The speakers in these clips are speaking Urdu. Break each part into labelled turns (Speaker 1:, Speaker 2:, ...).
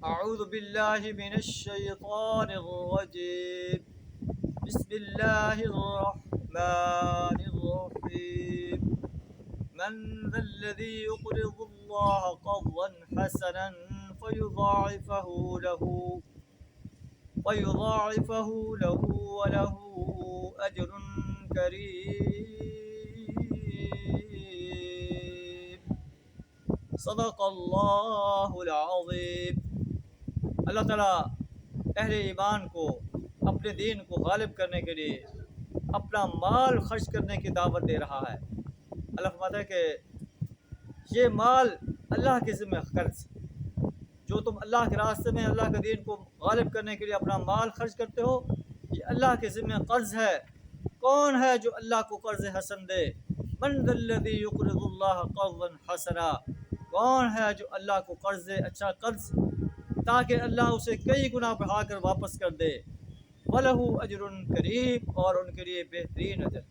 Speaker 1: أعوذ بالله من الشيطان الرجيم. بسم الله الرحمن الرحيم. من ذا الذي يقرض الله قرضا حسنا فيضاعفه له وله أجر كريم. صدق اللہ العظیم. اللہ تعالیٰ اہل ایمان کو اپنے دین کو غالب کرنے کے لیے اپنا مال خرچ کرنے کی دعوت دے رہا ہے. اللہ فرماتا ہے کہ یہ مال اللہ کے ذمہ قرض، جو تم اللہ کے راستے میں اللہ کے دین کو غالب کرنے کے لیے اپنا مال خرچ کرتے ہو، یہ اللہ کے ذمہ قرض ہے. کون ہے جو اللہ کو قرض حسن دے؟ من ذا الذی یقرض اللہ قرضا حسنا. کون ہے جو اللہ کو قرض دے، اچھا قرض، تاکہ اللہ اسے کئی گنا بڑھا کر واپس کر دے. وَلَهُ أَجْرٌ كَرِيمٌ، اور ان کے لیے بہترین اجر.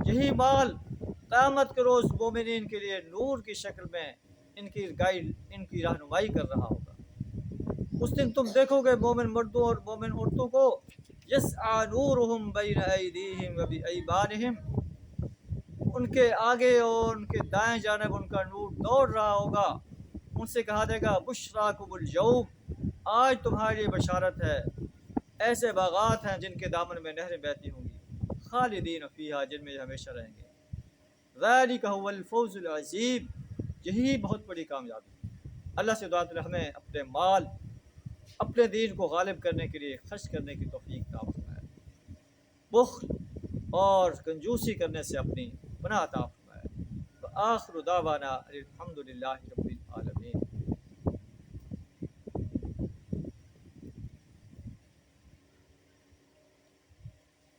Speaker 1: یہی مال قیامت کے روز مومنین کے لیے نور کی شکل میں ان کی رہنمائی کر رہا ہوگا. اس دن تم دیکھو گے مومن مردوں اور مومن عورتوں کو، يَسْعَى نُورُهُمْ بَيْنَ أَيْدِيهِمْ وَبِأَيْمَانِهِمْ، ان کے آگے اور ان کے دائیں جانب ان کا نور دوڑ رہا ہوگا. ان سے کہا دے گا بشراکم اليوم، آج تمہارے لیے بشارت ہے. ایسے باغات ہیں جن کے دامن میں نہریں بہتی ہوں گی، خالدین فیہا، جن میں ہمیشہ رہیں گے. ذالک هو الفوز العظیم، یہی بہت بڑی کامیابی. اللہ سے دعا کریں ہمیں اپنے مال اپنے دین کو غالب کرنے کے لیے خرچ کرنے کی توفیق عطا فرمائے. بخل اور کنجوسی کرنے سے اپنی پناہ عطا فرمائے. وآخر دعوانا الحمدللہ رب